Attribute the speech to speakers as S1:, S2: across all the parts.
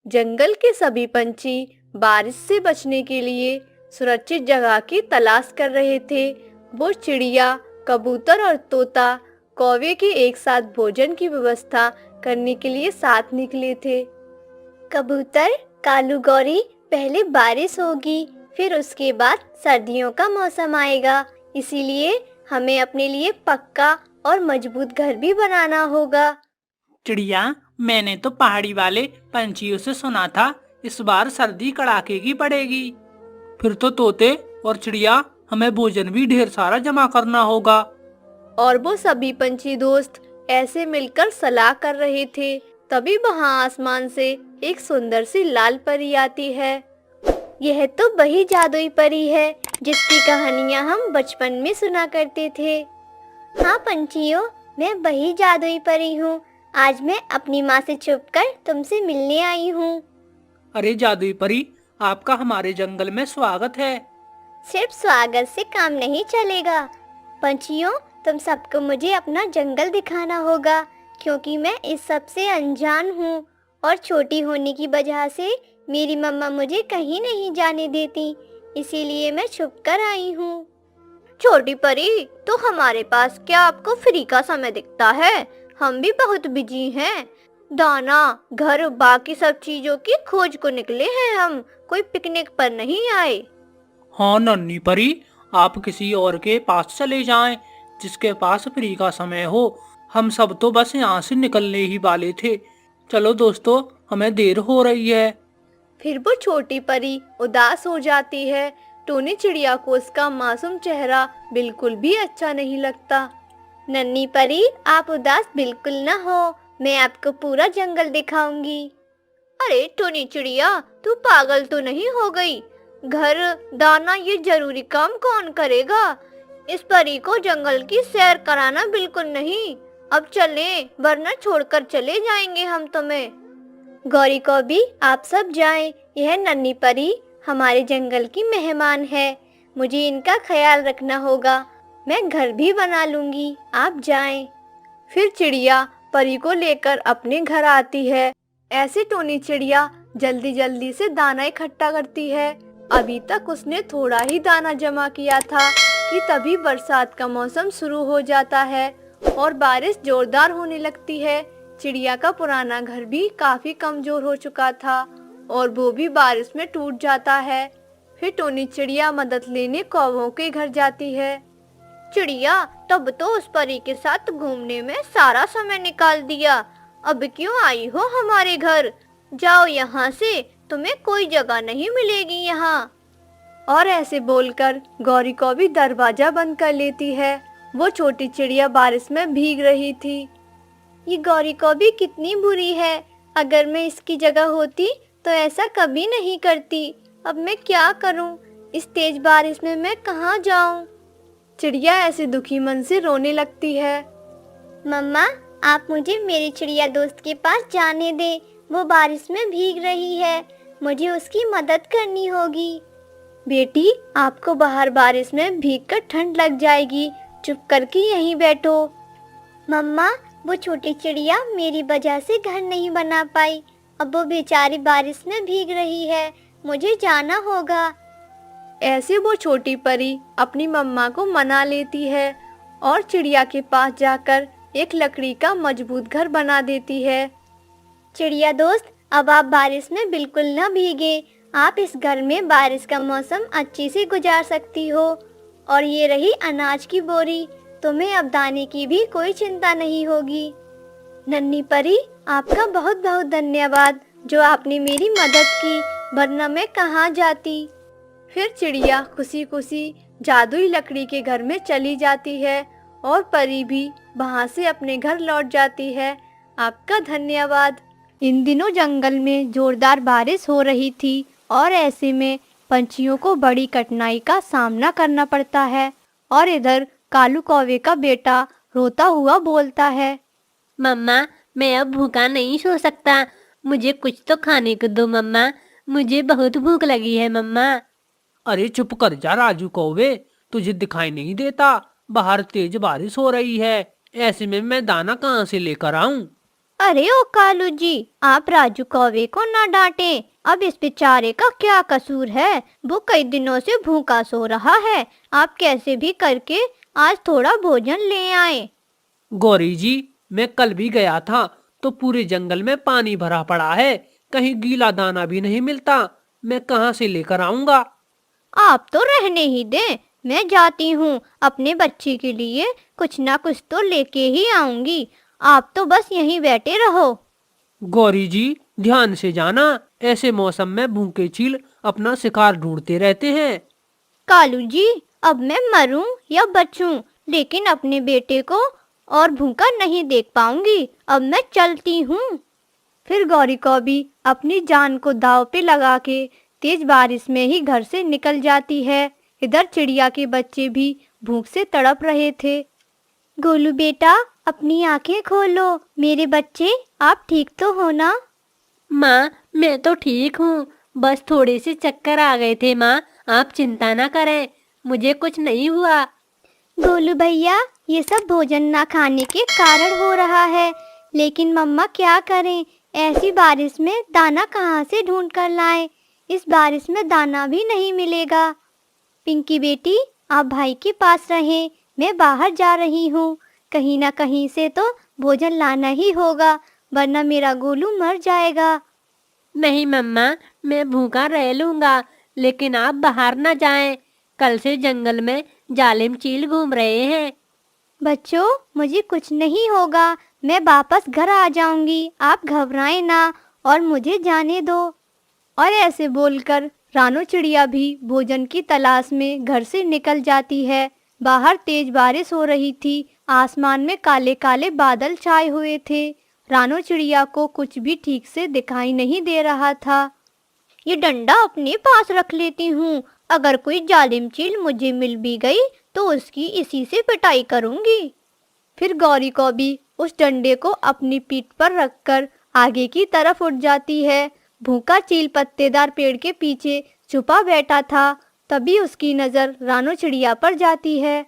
S1: जंगल के सभी पंछी बारिश से बचने के लिए सुरक्षित जगह की तलाश कर रहे थे। वो चिड़िया, कबूतर और तोता कौवे के एक साथ भोजन की व्यवस्था करने के लिए साथ निकले थे। कबूतर, कालू गौरी, पहले बारिश होगी, फिर उसके बाद सर्दियों का मौसम आएगा, इसीलिए हमें अपने लिए पक्का और मजबूत घर भी बनाना होगा।
S2: चिड़िया, मैंने तो पहाड़ी वाले पंछियों से सुना था इस बार सर्दी कड़ाके की पड़ेगी। फिर तो तोते और चिड़िया हमें भोजन भी ढेर सारा जमा करना होगा।
S1: और वो सभी पंछी दोस्त ऐसे मिलकर सलाह कर रहे थे। तभी वहां आसमान से एक सुंदर सी लाल परी आती है। यह तो वही जादुई परी है जिसकी कहानियां हम बचपन में सुना करते थे। हाँ पंछियों, मैं वही जादुई परी हूँ। आज मैं अपनी माँ से छुपकर तुमसे मिलने आई हूँ।
S2: अरे जादुई परी, आपका हमारे जंगल में स्वागत है।
S1: सिर्फ स्वागत से काम नहीं चलेगा पंछियों, तुम सबको मुझे अपना जंगल दिखाना होगा, क्योंकि मैं इस सब से अनजान हूँ और छोटी होने की वजह से मेरी मम्मा मुझे कहीं नहीं जाने देती, इसीलिए मैं छुपकर आई हूँ। छोटी परी, तो हमारे पास क्या आपको फ्री का समय दिखता है? हम भी बहुत बिजी हैं। दाना, घर, बाकी सब चीजों की खोज को निकले हैं हम, कोई पिकनिक पर नहीं आए।
S2: हाँ नन्ही परी, आप किसी और के पास चले जाएं जिसके पास फ्री का समय हो। हम सब तो बस यहाँ से निकलने ही वाले थे। चलो दोस्तों, हमें देर हो रही है।
S1: फिर वो छोटी परी उदास हो जाती है। टोनी चिड़िया को उसका मासूम चेहरा बिल्कुल भी अच्छा नहीं लगता। नन्ही परी, आप उदास बिल्कुल न हो, मैं आपको पूरा जंगल दिखाऊंगी। अरे टोनी चिड़िया, तू पागल तो नहीं हो गई? घर, दाना, ये जरूरी काम कौन करेगा? इस परी को जंगल की सैर कराना बिल्कुल नहीं। अब चलें, वरना छोड़कर चले जाएंगे हम तुम्हें। गौरी को भी आप सब जाएं। यह नन्ही परी हमारे जंगल की मेहमान है, मुझे इनका ख्याल रखना होगा। मैं घर भी बना लूंगी, आप जाएं। फिर चिड़िया परी को लेकर अपने घर आती है। ऐसे टोनी चिड़िया जल्दी जल्दी से दाना इकट्ठा करती है। अभी तक उसने थोड़ा ही दाना जमा किया था कि तभी बरसात का मौसम शुरू हो जाता है और बारिश जोरदार होने लगती है। चिड़िया का पुराना घर भी काफी कमजोर हो चुका था और वो भी बारिश में टूट जाता है। फिर टोनी चिड़िया मदद लेने कौवों के घर जाती है। चिड़िया, तब तो उस परी के साथ घूमने में सारा समय निकाल दिया, अब क्यों आई हो हमारे घर? जाओ यहाँ से, तुम्हें कोई जगह नहीं मिलेगी यहाँ। और ऐसे बोलकर गौरी को भी दरवाजा बंद कर लेती है। वो छोटी चिड़िया बारिश में भीग रही थी। ये गौरी को भी कितनी बुरी है, अगर मैं इसकी जगह होती तो ऐसा कभी नहीं करती। अब मैं क्या करूं? इस तेज बारिश में मैं कहाँ जाऊं? चिड़िया ऐसे दुखी मन से रोने लगती है। मम्मा, आप मुझे मेरी चिड़िया दोस्त के पास जाने दे, वो बारिश में भीग रही है, मुझे उसकी मदद करनी होगी। बेटी, आपको बाहर बारिश में भीगकर ठंड लग जाएगी, चुप करके यहीं बैठो। मम्मा, वो छोटी चिड़िया मेरी वजह से घर नहीं बना पाई, अब वो बेचारी बारिश में भीग रही है, मुझे जाना होगा। ऐसे वो छोटी परी अपनी मम्मा को मना लेती है और चिड़िया के पास जाकर एक लकड़ी का मजबूत घर बना देती है। चिड़िया दोस्त, अब आप बारिश में बिल्कुल न भीगे, आप इस घर में बारिश का मौसम अच्छी से गुजार सकती हो। और ये रही अनाज की बोरी, तुम्हें अब दाने की भी कोई चिंता नहीं होगी। नन्ही परी, आपका बहुत बहुत धन्यवाद जो आपने मेरी मदद की, वरना मैं कहाँ जाती। फिर चिड़िया खुशी खुशी जादुई लकड़ी के घर में चली जाती है और परी भी वहाँ से अपने घर लौट जाती है। आपका धन्यवाद। इन दिनों जंगल में जोरदार बारिश हो रही थी और ऐसे में पंछियों को बड़ी कठिनाई का सामना करना पड़ता है। और इधर कालू कौवे का बेटा रोता हुआ बोलता है,
S3: मम्मा, मैं अब भूखा नहीं सो सकता, मुझे कुछ तो खाने को दो मम्मा, मुझे बहुत भूख लगी है मम्मा।
S2: अरे चुप कर जा राजू कौवे, तुझे दिखाई नहीं देता बाहर तेज बारिश हो रही है, ऐसे में मैं दाना कहाँ से लेकर आऊं?
S1: अरे ओ कालू जी, आप राजू कौवे को ना डांटें। अब इस बेचारे का क्या कसूर है? वो कई दिनों से भूखा सो रहा है। आप कैसे भी करके आज थोड़ा भोजन ले आए।
S2: गौरी जी, मैं कल भी गया था तो पूरे जंगल में पानी भरा पड़ा है, कहीं गीला दाना भी नहीं मिलता। मैं कहाँ से लेकर आऊंगा?
S1: आप तो रहने ही दें, मैं जाती हूँ। अपने बच्चे के लिए कुछ ना कुछ तो लेके ही आऊंगी। आप तो बस यहीं बैठे रहो।
S2: गौरी जी, ध्यान से जाना, ऐसे मौसम में भूखे चील अपना शिकार ढूंढते रहते हैं।
S1: कालू जी, अब मैं मरूं या बचूं, लेकिन अपने बेटे को और भूखा नहीं देख पाऊंगी। अब मैं चलती हूँ। फिर गौरी कौवी अपनी जान को दांव पे लगा के तेज बारिश में ही घर से निकल जाती है। इधर चिड़िया के बच्चे भी भूख से तड़प रहे थे। गोलू बेटा, अपनी आंखें खोलो। मेरे बच्चे, आप ठीक तो हो ना?
S3: माँ, मैं तो ठीक हूँ, बस थोड़े से चक्कर आ गए थे माँ। आप चिंता ना करें, मुझे कुछ नहीं हुआ।
S1: गोलू भैया, ये सब भोजन ना खाने के कारण हो रहा है, लेकिन मम्मा क्या करें? ऐसी बारिश में दाना कहाँ से ढूंढ कर लाएं? इस बारिश में दाना भी नहीं मिलेगा। पिंकी बेटी, आप भाई के पास रहें, मैं बाहर जा रही हूँ। कहीं ना कहीं से तो भोजन लाना ही होगा, वरना मेरा गोलू मर जाएगा।
S3: नहीं मम्मा, मैं भूखा रह लूँगा, लेकिन आप बाहर ना जाएं। कल से जंगल में जालिम चील घूम रहे हैं।
S1: बच्चों, मुझे कुछ नहीं होगा, मैं वापस घर आ जाऊंगी। आप घबराएं ना और मुझे जाने दो। और ऐसे बोलकर रानू चिड़िया भी भोजन की तलाश में घर से निकल जाती है। बाहर तेज बारिश हो रही थी, आसमान में काले काले बादल छाए हुए थे। रानू चिड़िया को कुछ भी ठीक से दिखाई नहीं दे रहा था। ये डंडा अपने पास रख लेती हूँ, अगर कोई जालिम चील मुझे मिल भी गई तो उसकी इसी से पिटाई करूंगी। फिर गौरी कौवी उस डंडे को अपनी पीठ पर रखकर आगे की तरफ उठ जाती है। भूखा चील पत्तेदार पेड़ के पीछे छुपा बैठा था। तभी उसकी नजर रानू चिड़िया पर जाती है।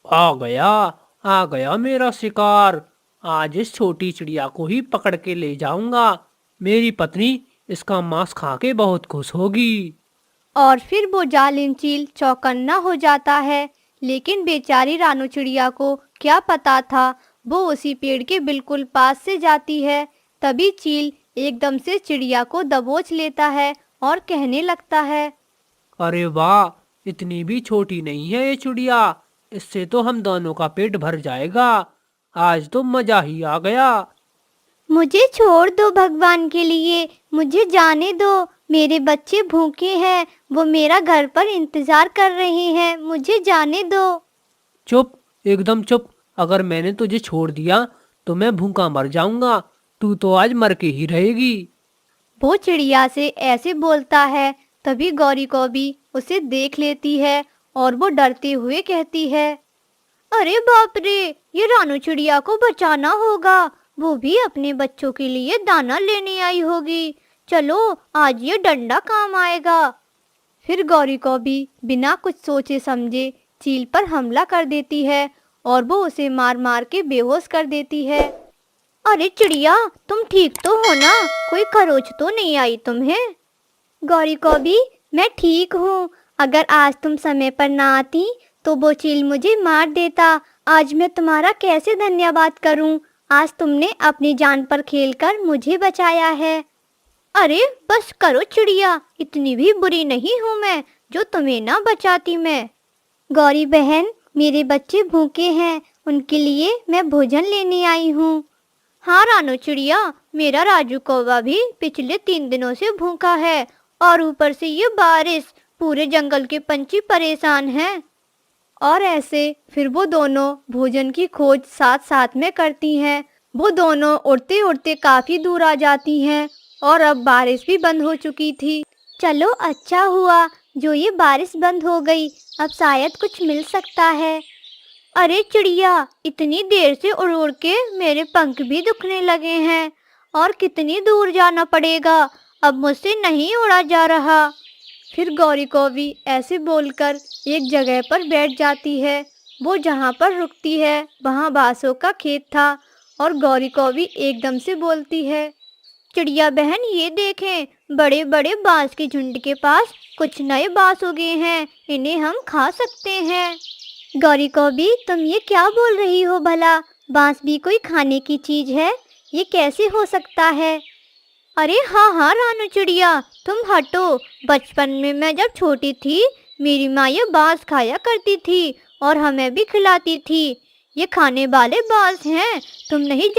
S2: आ गया मेरा शिकार। आज इस छोटी चिड़िया को ही पकड़ के ले जाऊंगा। मेरी पत्नी इसका मांस खा के बहुत खुश होगी।
S1: और फिर वो जालिम चील चौकन्ना हो जाता है। लेकिन बेचारी रानू चिड़िया को क्या पता था, वो उसी पेड़ के बिल्कुल पास से जाती है। तभी चील एकदम से चिड़िया को दबोच लेता है और कहने लगता है,
S2: अरे वाह, इतनी भी छोटी नहीं है ये चिड़िया। इससे तो हम दोनों का पेट भर जाएगा। आज तो मजा ही आ गया।
S1: मुझे छोड़ दो भगवान के लिए, मुझे जाने दो। मेरे बच्चे भूखे हैं, वो मेरा घर पर इंतजार कर रहे हैं, मुझे जाने दो।
S2: चुप, एकदम चुप। अगर मैंने तुझे छोड़ दिया तो मैं भूखा मर जाऊंगा। तू तो आज मर के ही रहेगी।
S1: वो चिड़िया से ऐसे बोलता है। तभी गौरी कौवी उसे देख लेती है और वो डरते हुए कहती है, अरे बाप रे, ये रानू चिड़िया को बचाना होगा। वो भी अपने बच्चों के लिए दाना लेने आई होगी। चलो, आज ये डंडा काम आएगा। फिर गौरी कौवी बिना कुछ सोचे समझे चील पर हमला कर देती है और वो उसे मार मार के बेहोश कर देती है। अरे चिड़िया, तुम ठीक तो हो ना? कोई खरोच तो नहीं आई तुम्हें? गौरी कौवी, मैं ठीक हूँ। अगर आज तुम समय पर ना आती तो वो चील मुझे मार देता। आज मैं तुम्हारा कैसे धन्यवाद करूँ? आज तुमने अपनी जान पर खेलकर मुझे बचाया है। अरे बस करो चिड़िया, इतनी भी बुरी नहीं हूँ मैं जो तुम्हें ना बचाती मैं। गौरी बहन, मेरे बच्चे भूखे हैं, उनके लिए मैं भोजन लेने आई हूँ। हाँ रानू चिड़िया, मेरा राजू कौवा भी पिछले 3 दिनों से भूखा है और ऊपर से ये बारिश, पूरे जंगल के पंछी परेशान हैं। और ऐसे फिर वो दोनों भोजन की खोज साथ साथ में करती हैं। वो दोनों उड़ते उड़ते काफी दूर आ जाती हैं और अब बारिश भी बंद हो चुकी थी। चलो, अच्छा हुआ जो ये बारिश बंद हो गई, अब शायद कुछ मिल सकता है। अरे चिड़िया, इतनी देर से उड़ उड़ के मेरे पंख भी दुखने लगे हैं और कितनी दूर जाना पड़ेगा, अब मुझसे नहीं उड़ा जा रहा। फिर गौरी कौवी ऐसे बोलकर एक जगह पर बैठ जाती है। वो जहाँ पर रुकती है वहाँ बांसों का खेत था और गौरी कौवी एकदम से बोलती है, चिड़िया बहन ये देखें, बड़े बड़े बांस के झुंड के पास कुछ नए बांस उगे हैं, इन्हें हम खा सकते हैं। गौरी कौवी तुम ये क्या बोल रही हो भला, बांस भी कोई खाने की चीज है, ये कैसे हो सकता है? अरे हाँ हाँ रानू चिड़िया, तुम हटो। बचपन में मैं जब छोटी थी, मेरी माँ ये बांस खाया करती थी और हमें भी खिलाती थी। ये खाने वाले बांस हैं, तुम नहीं